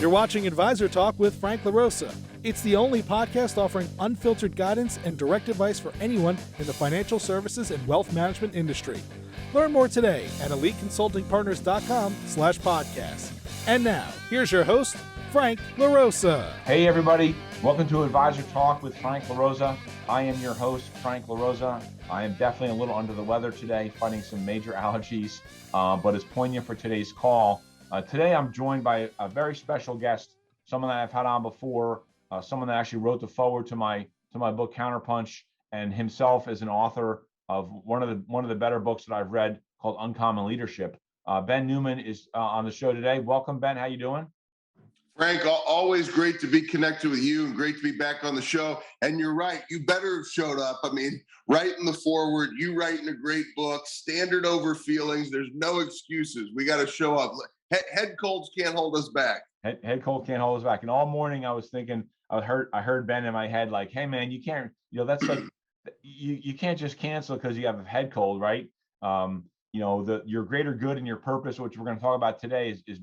You're watching Advisor Talk with Frank LaRosa. It's the only podcast offering unfiltered guidance and direct advice for anyone in the financial services and wealth management industry. Learn more today at eliteconsultingpartners.com/podcast. And now, here's your host, Frank LaRosa. Hey everybody, welcome to Advisor Talk with Frank LaRosa. I am your host, Frank LaRosa. I am definitely a little under the weather today, fighting some major allergies, but it's poignant for today's call. Today I'm joined by a very special guest, someone that I've had on before, someone that actually wrote the foreword to my book Counterpunch, and himself is an author of one of the better books that I've read called Uncommon Leadership. Ben Newman is on the show today. Welcome, Ben. How you doing? Frank, always great to be connected with you and great to be back on the show. And you're right, you better have showed up. I mean, right in the foreword, you writing a great book, standard over feelings. There's no excuses. We got to show up. Head colds can't hold us back. Head cold can't hold us back. And all morning I was thinking, I heard Ben in my head like, hey man, you can't, that's like, you can't just cancel because you have a head cold, right? Your greater good and your purpose, which we're going to talk about today, is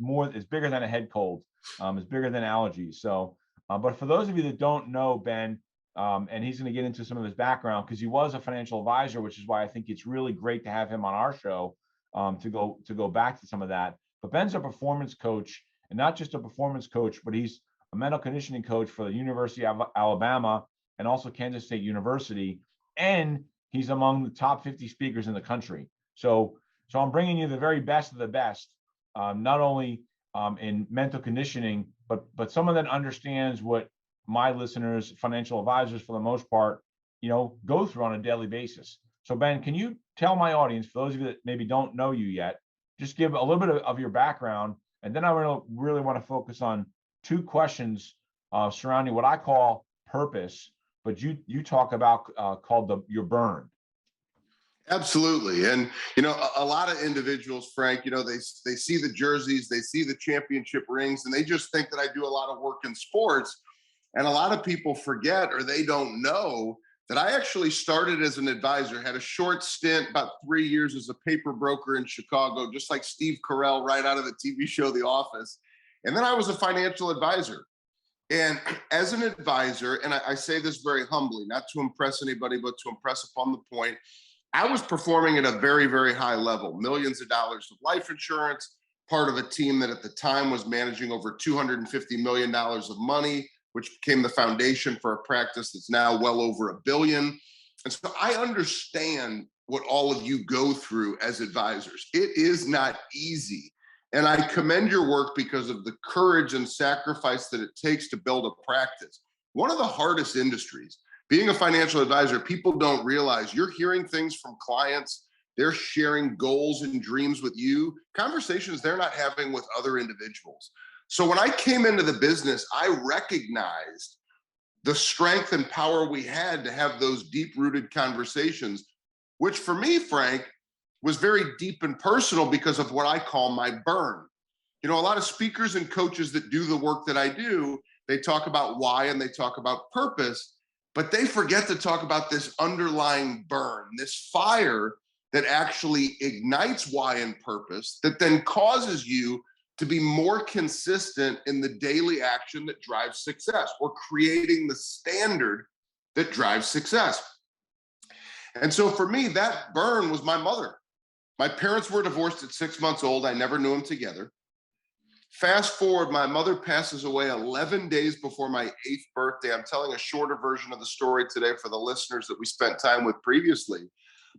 bigger than a head cold. It's bigger than allergies. So, but for those of you that don't know Ben, and he's going to get into some of his background because he was a financial advisor, which is why I think it's really great to have him on our show to go back to some of that. But Ben's a performance coach, and not just a performance coach, but he's a mental conditioning coach for the University of Alabama and also Kansas State University, and he's among the top 50 speakers in the country. So I'm bringing you the very best of the best, not only in mental conditioning, but someone that understands what my listeners, financial advisors for the most part, go through on a daily basis. So Ben, can you tell my audience, for those of you that maybe don't know you yet, just give a little bit of your background, and then I really want to focus on two questions surrounding what I call purpose, but you talk about called your burn. Absolutely. And, a lot of individuals, Frank, they see the jerseys, they see the championship rings, and they just think that I do a lot of work in sports. And a lot of people forget, or they don't know, that I actually started as an advisor, had a short stint, about 3 years as a paper broker in Chicago, just like Steve Carell right out of the TV show The Office. And then I was a financial advisor. And as an advisor, and I say this very humbly, not to impress anybody, but to impress upon the point, I was performing at a very, very high level, millions of dollars of life insurance, part of a team that at the time was managing over $250 million of money, which became the foundation for a practice that's now well over $1 billion. And so I understand what all of you go through as advisors. It is not easy. And I commend your work because of the courage and sacrifice that it takes to build a practice. One of the hardest industries. Being a financial advisor, people don't realize you're hearing things from clients. They're sharing goals and dreams with you, conversations they're not having with other individuals. So when I came into the business, I recognized the strength and power we had to have those deep-rooted conversations, which for me, Frank, was very deep and personal because of what I call my burn. A lot of speakers and coaches that do the work that I do, they talk about why and they talk about purpose, but they forget to talk about this underlying burn, this fire that actually ignites why and purpose, that then causes you to be more consistent in the daily action that drives success, or creating the standard that drives success. And so for me, that burn was my mother. My parents were divorced at 6 months old. I never knew them together. Fast forward, my mother passes away 11 days before my 8th birthday. I'm telling a shorter version of the story today for the listeners that we spent time with previously.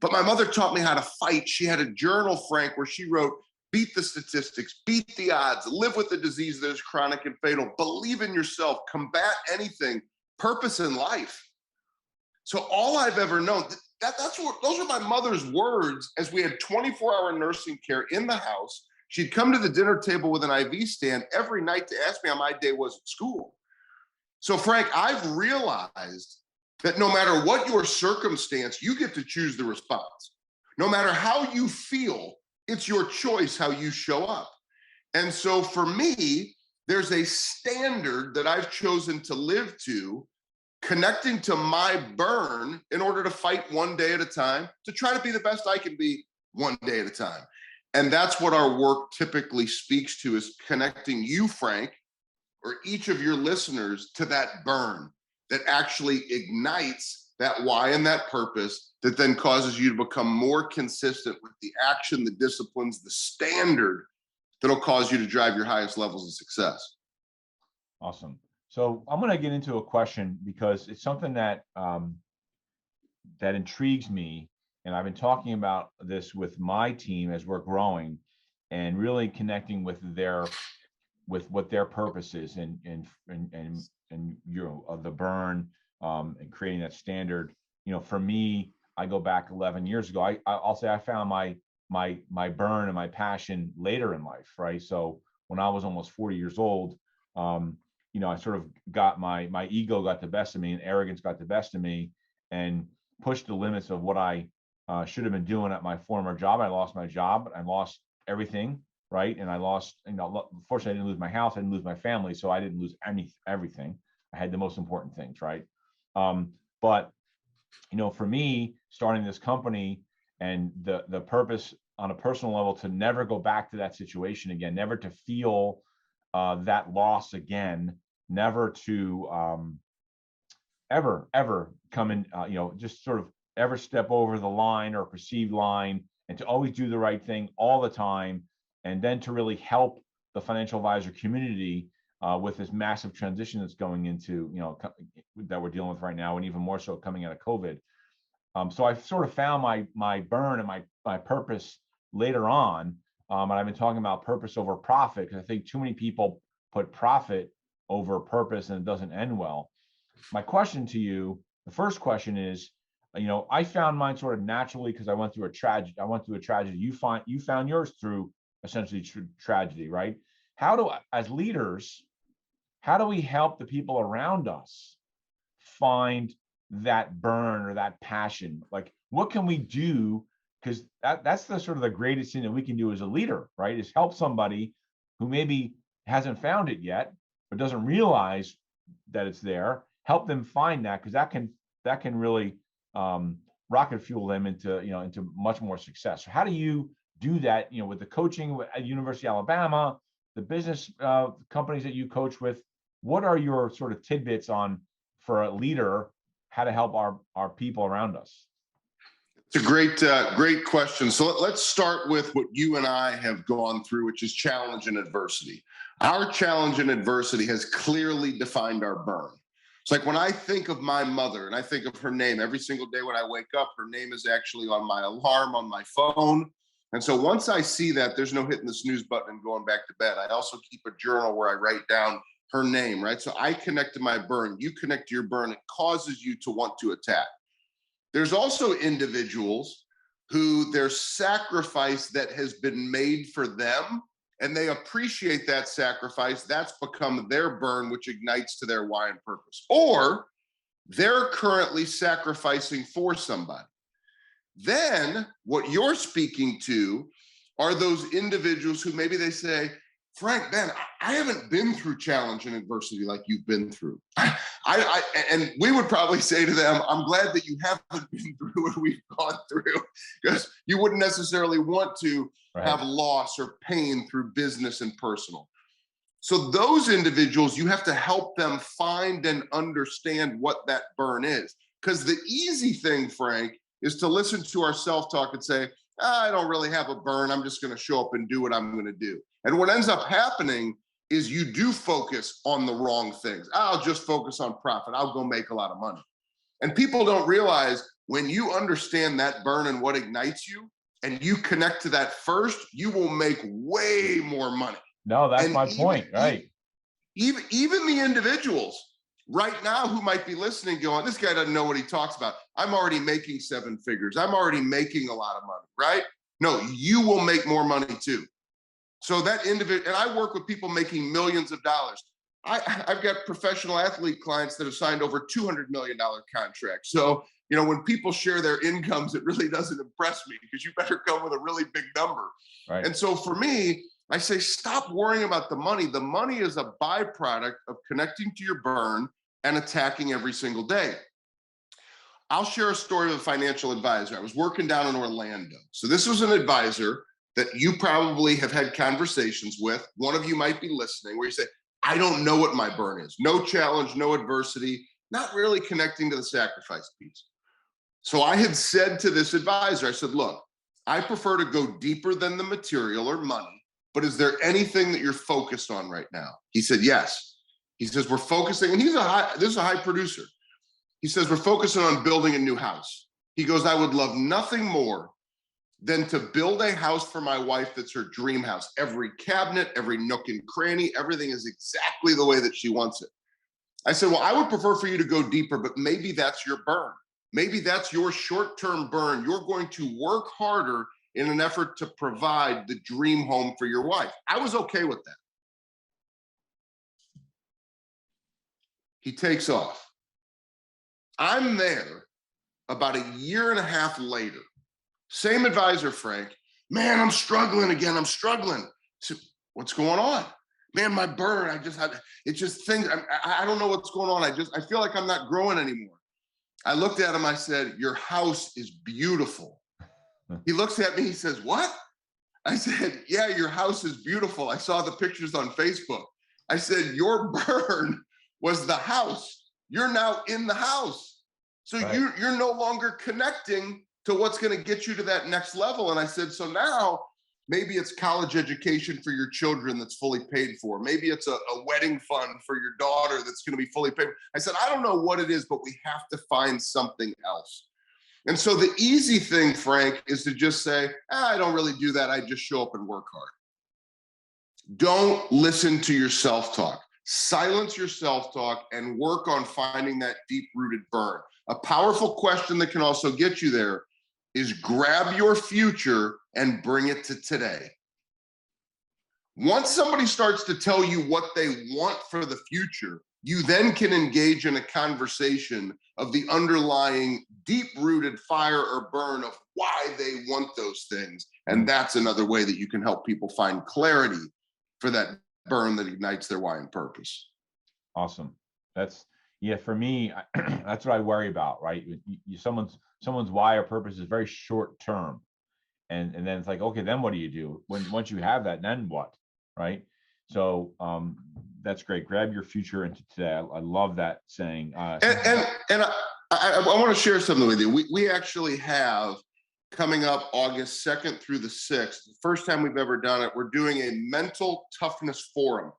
But my mother taught me how to fight. She had a journal, Frank, where she wrote, beat the statistics, beat the odds, live with the disease that is chronic and fatal, believe in yourself, combat anything, purpose in life. So all I've ever known, those are my mother's words as we had 24-hour nursing care in the house. She'd come to the dinner table with an IV stand every night to ask me how my day was at school. So Frank, I've realized that no matter what your circumstance, you get to choose the response. No matter how you feel, it's your choice how you show up. And so for me, there's a standard that I've chosen to live to, connecting to my burn in order to fight one day at a time, to try to be the best I can be one day at a time. And that's what our work typically speaks to, is connecting you, Frank, or each of your listeners to that burn that actually ignites that why and that purpose that then causes you to become more consistent with the action, the disciplines, the standard that'll cause you to drive your highest levels of success. Awesome. So I'm going to get into a question because it's something that that intrigues me, and I've been talking about this with my team as we're growing, and really connecting with what their purpose is, and the burn, and creating that standard. For me, I go back 11 years ago. I'll say I found my burn and my passion later in life, right? So when I was almost 40 years old, I sort of got my ego got the best of me, and arrogance got the best of me, and pushed the limits of what I should have been doing at my former job. I lost my job. I lost everything, right? And I lost, fortunately, I didn't lose my house. I didn't lose my family. So I didn't lose everything. I had the most important things, right? But for me, starting this company and the purpose on a personal level to never go back to that situation again, never to feel that loss again, never to ever come in, just sort of ever step over the line or perceived line, and to always do the right thing all the time, and then to really help the financial advisor community with this massive transition that's going into, that we're dealing with right now, and even more so coming out of COVID. So I sort of found my burn and my purpose later on, and I've been talking about purpose over profit, because I think too many people put profit over purpose, and it doesn't end well. My question to you, the first question is, I found mine sort of naturally because I went through a tragedy. You found yours through essentially tragedy, right? As leaders, how do we help the people around us find that burn or that passion? Like, what can we do? Because that's the sort of the greatest thing that we can do as a leader, right? Is help somebody who maybe hasn't found it yet, but doesn't realize that it's there. Help them find that, because that can really rocket fuel them into much more success. So how do you do that? With the coaching at University of Alabama, the business companies that you coach with, what are your sort of tidbits on, for a leader, how to help our people around us? It's a great question. So let's start with what you and I have gone through, which is challenge and adversity. Our challenge and adversity has clearly defined our burn. It's like when I think of my mother and I think of her name every single day when I wake up, her name is actually on my alarm on my phone. And so once I see that, there's no hitting the snooze button and going back to bed. I also keep a journal where I write down her name, right? So I connect to my burn. You connect to your burn. It causes you to want to attack. There's also individuals who their sacrifice that has been made for them, and they appreciate that sacrifice. That's become their burn, which ignites to their why and purpose. Or they're currently sacrificing for somebody. Then what you're speaking to are those individuals who maybe they say, Frank, Ben, I haven't been through challenge and adversity like you've been through. And we would probably say to them, I'm glad that you haven't been through what we've gone through, because you wouldn't necessarily want to have loss or pain through business and personal. So those individuals, you have to help them find and understand what that burn is. Because the easy thing, Frank, is to listen to our self-talk and say, I don't really have a burn. I'm just going to show up and do what I'm going to do. And what ends up happening is you do focus on the wrong things. I'll just focus on profit. I'll go make a lot of money. And people don't realize when you understand that burn and what ignites you, and you connect to that first, you will make way more money. No, that's my point, right? Even the individuals right now who might be listening going, this guy doesn't know what he talks about. I'm already making 7 figures. I'm already making a lot of money, right? No, you will make more money too. So that individual, and I work with people making millions of dollars. I've got professional athlete clients that have signed over $200 million contracts. So, when people share their incomes, it really doesn't impress me, because you better come with a really big number. Right. And so for me, I say, stop worrying about the money. The money is a byproduct of connecting to your burn and attacking every single day. I'll share a story of a financial advisor. I was working down in Orlando. So this was an advisor that you probably have had conversations with. One of you might be listening, where you say, I don't know what my burn is. No challenge, no adversity, not really connecting to the sacrifice piece. So I had said to this advisor, I said, look, I prefer to go deeper than the material or money, but is there anything that you're focused on right now? He said, yes. He says, we're focusing, and this is a high producer. He says, we're focusing on building a new house. He goes, I would love nothing more than to build a house for my wife that's her dream house. Every cabinet, every nook and cranny, everything is exactly the way that she wants it. I said, well, I would prefer for you to go deeper, but maybe that's your burn. Maybe that's your short-term burn. You're going to work harder in an effort to provide the dream home for your wife. I was okay with that. He takes off. I'm there about a year and a half later. Same advisor, Frank. Man, I'm struggling again. I'm struggling. So what's going on? Man, my burn, it's just things, I don't know what's going on. I feel like I'm not growing anymore. I looked at him, I said, your house is beautiful. He looks at me, he says, what? I said, yeah, your house is beautiful. I saw the pictures on Facebook. I said, your burn was the house. You're now in the house. So right. You're no longer connecting to what's going to get you to that next level. And I said, so now maybe it's college education for your children that's fully paid for. Maybe it's a wedding fund for your daughter that's going to be fully paid for. I said, I don't know what it is, but we have to find something else. And so the easy thing, Frank, is to just say, I don't really do that. I just show up and work hard. Don't listen to your self-talk. Silence your self-talk and work on finding that deep-rooted burn. A powerful question that can also get you there is grab your future and bring it to today. Once somebody starts to tell you what they want for the future, you then can engage in a conversation of the underlying deep-rooted fire or burn of why they want those things. And that's another way that you can help people find clarity for that burn that ignites their why and purpose. Awesome. For me, that's what I worry about, right? Someone's why or purpose is very short term. And then it's like, okay, then what do you do? Once you have that, then what? Right. So that's great. Grab your future into today. I love that saying. And I want to share something with you. We actually have coming up August 2nd through the 6th, the first time we've ever done it, we're doing a mental toughness forum.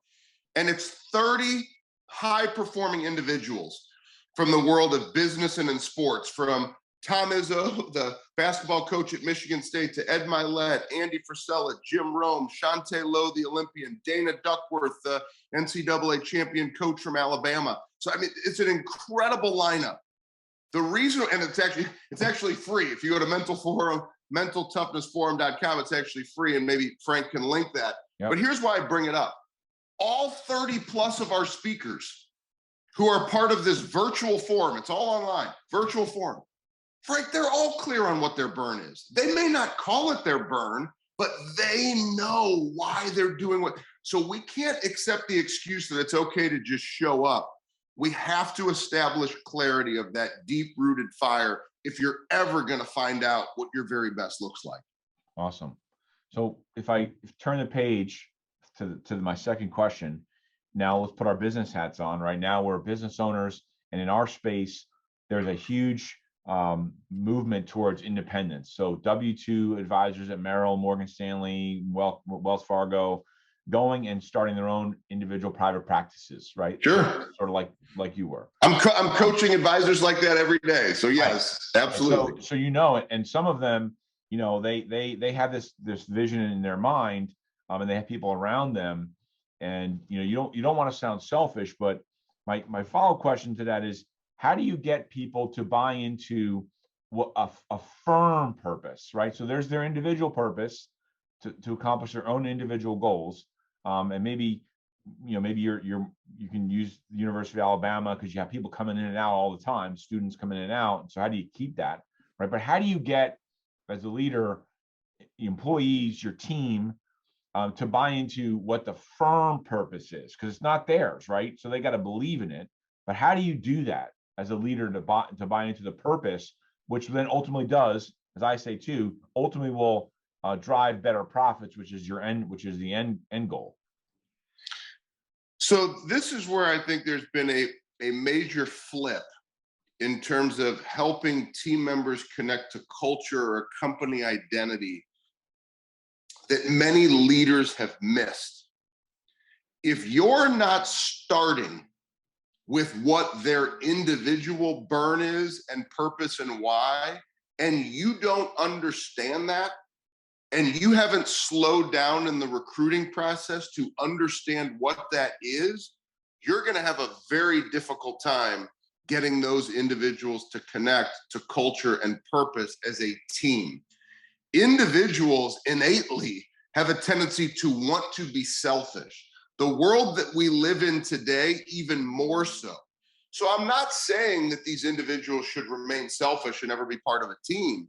And it's 30 high-performing individuals from the world of business and in sports, from Tom Izzo, the basketball coach at Michigan State, to Ed Milet, Andy Frisella, Jim Rome, Shantae Lowe, the Olympian, Dana Duckworth, the NCAA champion coach from Alabama. So, I mean, it's an incredible lineup. The reason, and it's actually free. If you go to mentaltoughnessforum.com, it's actually free, and maybe Frank can link that. Yep. But here's why I bring it up. All 30 plus of our speakers who are part of this virtual forum, it's all online, virtual forum, Frank, they're all clear on what their burn is. They may not call it their burn, but they know why they're doing what. So we can't accept the excuse that it's okay to just show up. We have to establish clarity of that deep-rooted fire if you're ever going to find out what your very best looks like. Awesome. So if I turn the page to my second question, now let's put our business hats on. Right now we're business owners, and in our space, there's a huge movement towards independence. So W-2 advisors at Merrill, Morgan Stanley, Wells Fargo, going and starting their own individual private practices, right? Sure. Sort of like you were. I'm coaching advisors like that every day. So yes, right. Absolutely. So you know it, and some of them, they have this vision in their mind, and they have people around them, and you don't want to sound selfish, but my follow-up question to that is, how do you get people to buy into a firm purpose, right? So there's their individual purpose to accomplish their own individual goals. And maybe you can use the University of Alabama because you have people coming in and out all the time, students coming in and out. So how do you keep that, right? But how do you get, as a leader, employees, your team, to buy into what the firm purpose is? Because it's not theirs, right? So they got to believe in it. But how do you do that as a leader to buy into the purpose, which then ultimately does, as I say too, ultimately will drive better profits, which is the end goal. So this is where I think there's been a major flip in terms of helping team members connect to culture or company identity that many leaders have missed. If you're not starting with what their individual burn is and purpose and why, and you don't understand that, and you haven't slowed down in the recruiting process to understand what that is, you're going to have a very difficult time getting those individuals to connect to culture and purpose as a team. Individuals innately have a tendency to want to be selfish. The world that we live in today, even more so. So I'm not saying that these individuals should remain selfish and never be part of a team,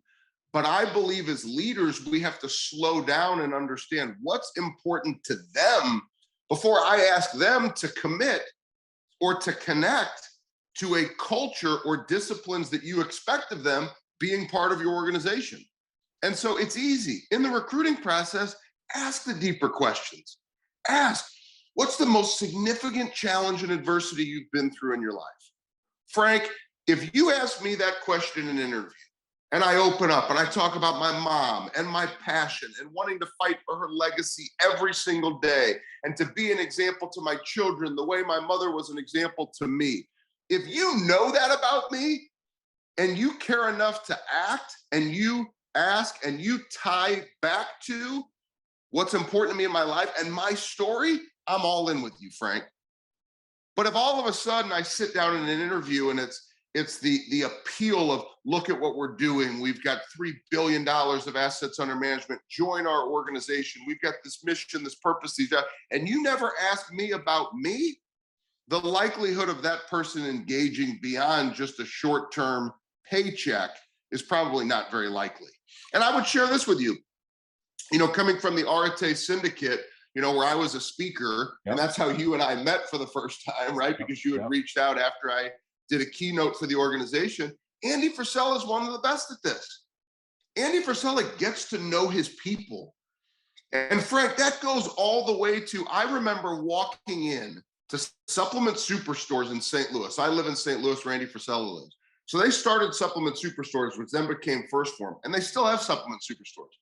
but I believe as leaders, we have to slow down and understand what's important to them before I ask them to commit or to connect to a culture or disciplines that you expect of them being part of your organization. And so it's easy. In the recruiting process, ask the deeper questions. Ask, what's the most significant challenge and adversity you've been through in your life? Frank, if you ask me that question in an interview, and I open up and I talk about my mom and my passion and wanting to fight for her legacy every single day and to be an example to my children the way my mother was an example to me. If you know that about me and you care enough to act and you ask and you tie back to what's important to me in my life and my story, I'm all in with you, Frank. But if all of a sudden I sit down in an interview and it's the appeal of, look at what we're doing. We've got $3 billion of assets under management. Join our organization. We've got this mission, this purpose, and you never ask me about me, the likelihood of that person engaging beyond just a short-term paycheck is probably not very likely. And I would share this with you. Coming from the Arete Syndicate, where I was a speaker, and that's how you and I met for the first time, right? Because you had reached out after I did a keynote for the organization. Andy Frisella is one of the best at this. Andy Frisella gets to know his people. And Frank, that goes all the way to, I remember walking in to Supplement Superstores in St. Louis. I live in St. Louis where Andy Frisella lives. So they started Supplement Superstores, which then became First Form, and they still have Supplement Superstores.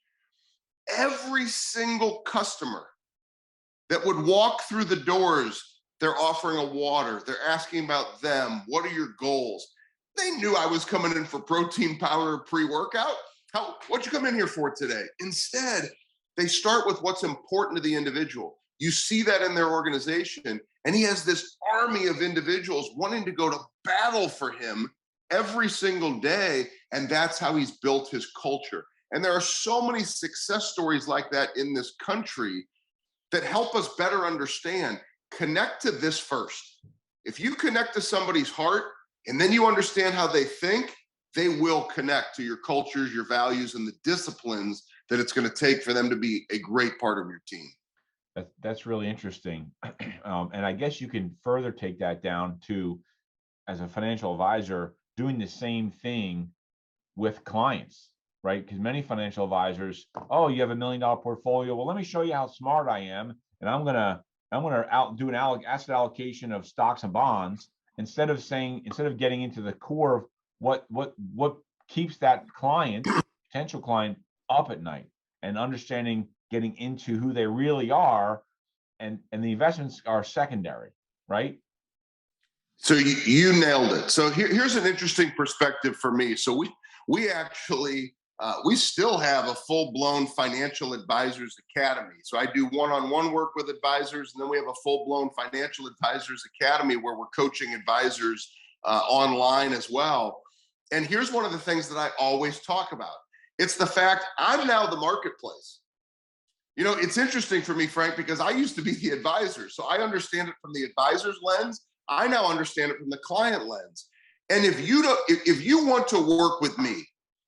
Every single customer that would walk through the doors, they're offering a water. They're asking about them. What are your goals? They knew I was coming in for protein powder pre-workout. What'd you come in here for today? Instead, they start with what's important to the individual. You see that in their organization, and he has this army of individuals wanting to go to battle for him every single day, and that's how he's built his culture. And there are so many success stories like that in this country that help us better understand. Connect to this first. If you connect to somebody's heart and then you understand how they think, they will connect to your cultures, your values, and the disciplines that it's going to take for them to be a great part of your team. That's really interesting. And I guess you can further take that down to, as a financial advisor, doing the same thing with clients, right? Because many financial advisors, oh, you have $1 million portfolio. Well, let me show you how smart I am. And I'm going to do an asset allocation of stocks and bonds, instead of getting into the core of what keeps that potential client up at night, and understanding, getting into who they really are, and the investments are secondary, right? So you nailed it. So here's an interesting perspective for me. So we actually we still have a full-blown Financial Advisors Academy. So I do one-on-one work with advisors, and then we have a full-blown Financial Advisors Academy where we're coaching advisors online as well. And here's one of the things that I always talk about. It's the fact I'm now the marketplace. It's interesting for me, Frank, because I used to be the advisor. So I understand it from the advisor's lens. I now understand it from the client lens. And if you want to work with me,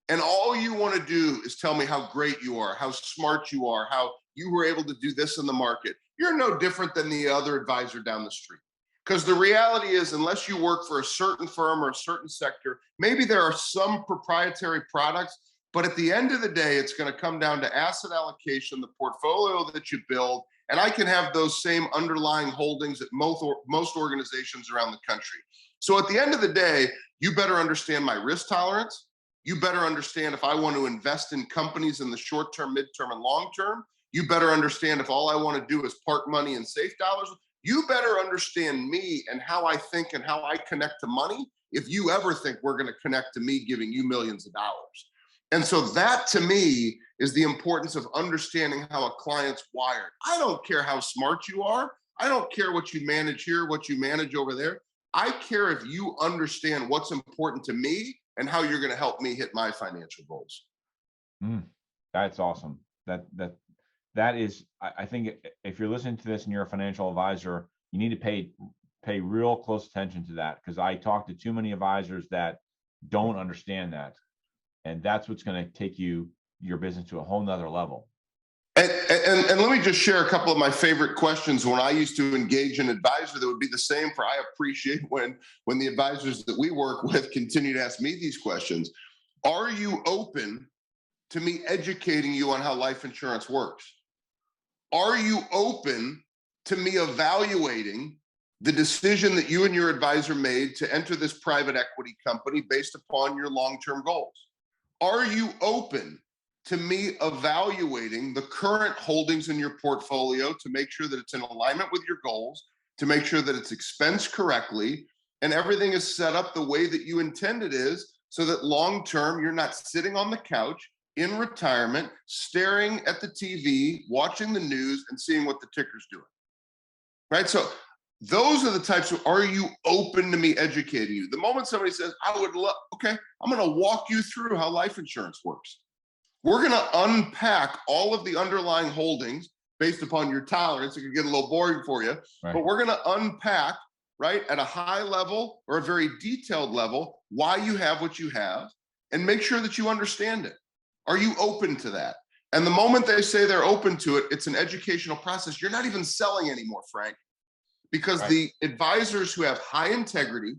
and all you want to do is tell me how great you are, how smart you are, how you were able to do this in the market, you're no different than the other advisor down the street. Because the reality is, unless you work for a certain firm or a certain sector, maybe there are some proprietary products, but at the end of the day, it's going to come down to asset allocation, the portfolio that you build, And I can have those same underlying holdings at most organizations around the country. So at the end of the day, you better understand my risk tolerance. You better understand if I want to invest in companies in the short term, midterm, and long term. You better understand if all I want to do is park money in safe dollars. You better understand me and how I think and how I connect to money if you ever think we're going to connect to me giving you millions of dollars. And so that to me is the importance of understanding how a client's wired. I don't care how smart you are. I don't care what you manage here, what you manage over there. I care if you understand what's important to me and how you're going to help me hit my financial goals. That's awesome. That is, I think if you're listening to this and you're a financial advisor, you need to pay real close attention to that, because I talk to too many advisors that don't understand that. And that's what's going to take your business to a whole nother level. And let me just share a couple of my favorite questions. When I used to engage an advisor, that would be the same for, I appreciate when the advisors that we work with continue to ask me these questions. Are you open to me educating you on how life insurance works? Are you open to me evaluating the decision that you and your advisor made to enter this private equity company based upon your long-term goals? Are you open to me evaluating the current holdings in your portfolio to make sure that it's in alignment with your goals, to make sure that it's expensed correctly, and everything is set up the way that you intend it is, so that long-term you're not sitting on the couch in retirement, staring at the TV, watching the news and seeing what the ticker's doing, right? So those are the types of, are you open to me educating you? The moment somebody says, I would love, okay, I'm going to walk you through how life insurance works. We're going to unpack all of the underlying holdings based upon your tolerance. It could get a little boring for you, right? But we're going to unpack, right, at a high level or a very detailed level, why you have what you have, and make sure that you understand it. Are you open to that? And the moment they say they're open to it, it's an educational process. You're not even selling anymore, Frank, because right. The advisors who have high integrity,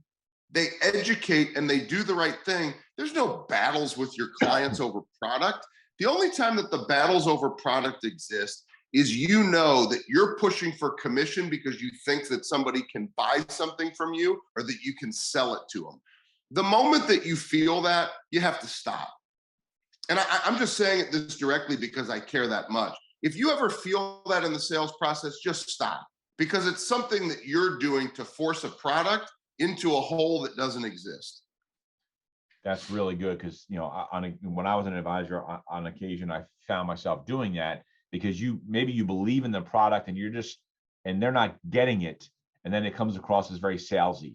they educate and they do the right thing. There's no battles with your clients over product. The only time that the battles over product exist is, you know, that you're pushing for commission because you think that somebody can buy something from you or that you can sell it to them. The moment that you feel that, you have to stop. And I'm just saying this directly because I care that much. If you ever feel that in the sales process, just stop, because it's something that you're doing to force a product into a hole that doesn't exist. That's really good, because when I was an advisor, on occasion I found myself doing that, because maybe you believe in the product and they're not getting it, and then it comes across as very salesy.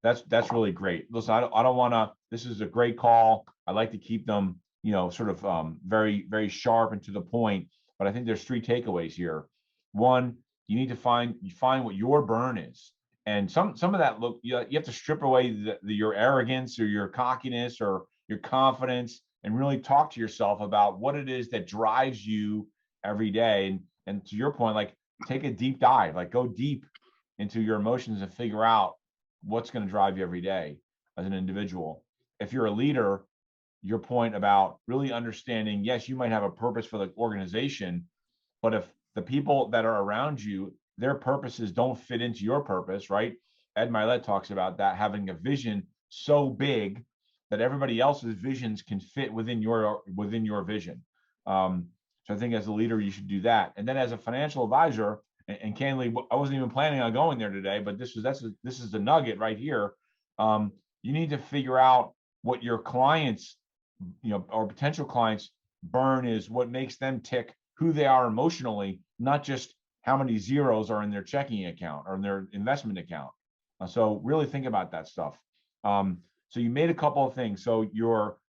That's really great. Listen, I don't want to. This is a great call. I like to keep them, sort of very, very sharp and to the point. But I think there's 3 takeaways here. One, you need to find what your burn is, and some of that, look, you have to strip away your arrogance or your cockiness or your confidence, and really talk to yourself about what it is that drives you every day. And to your point, like, take a deep dive, like go deep into your emotions and figure out what's going to drive you every day as an individual. If you're a leader, your point about really understanding, yes, you might have a purpose for the organization, but if the people that are around you, their purposes don't fit into your purpose, right? Ed Milet talks about that, having a vision so big that everybody else's visions can fit within your vision. So I think as a leader, you should do that. And then as a financial advisor, and candidly, I wasn't even planning on going there today, but this is the nugget right here. You need to figure out what your clients, or potential clients' burn is, what makes them tick, who they are emotionally, not just how many zeros are in their checking account or in their investment account. So really think about that stuff. So you made a couple of things. So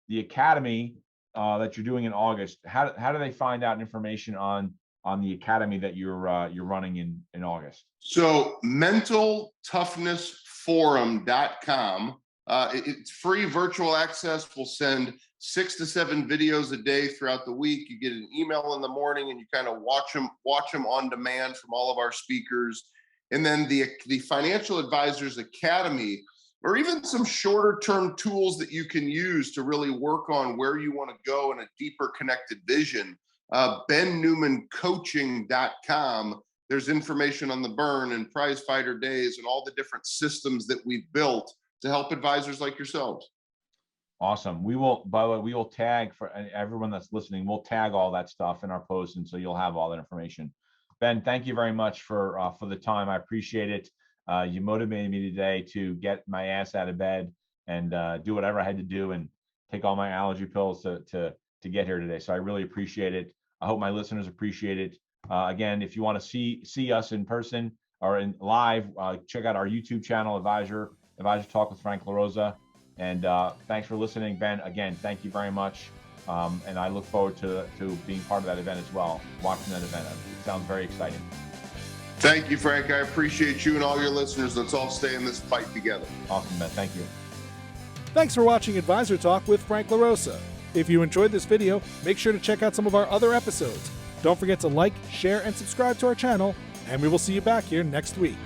the academy that you're doing in August, how do they find out information on the academy that you're running in August? So mentaltoughnessforum.com. It's free virtual access. We'll send 6 to 7 videos a day throughout the week. You get an email in the morning and you kind of watch them on demand from all of our speakers. And then the Financial Advisors Academy, or even some shorter term tools that you can use to really work on where you want to go in a deeper connected vision. BenNewmanCoaching.com. There's information on the burn and prize fighter days and all the different systems that we've built to help advisors like yourselves. Awesome. We will, by the way, we will tag, for everyone that's listening, we'll tag all that stuff in our post, and so you'll have all that information. Ben, thank you very much for the time. I appreciate it. You motivated me today to get my ass out of bed and do whatever I had to do and take all my allergy pills to get here today. So I really appreciate it. I hope my listeners appreciate it. Again, if you want to see us in person or in live, check out our YouTube channel, Advisor Talk with Frank LaRosa. And thanks for listening, Ben. Again, thank you very much. And I look forward to being part of that event as well, watching that event. It sounds very exciting. Thank you, Frank. I appreciate you and all your listeners. Let's all stay in this fight together. Awesome, Ben. Thank you. Thanks for watching Advisor Talk with Frank LaRosa. If you enjoyed this video, make sure to check out some of our other episodes. Don't forget to like, share, and subscribe to our channel, and we will see you back here next week.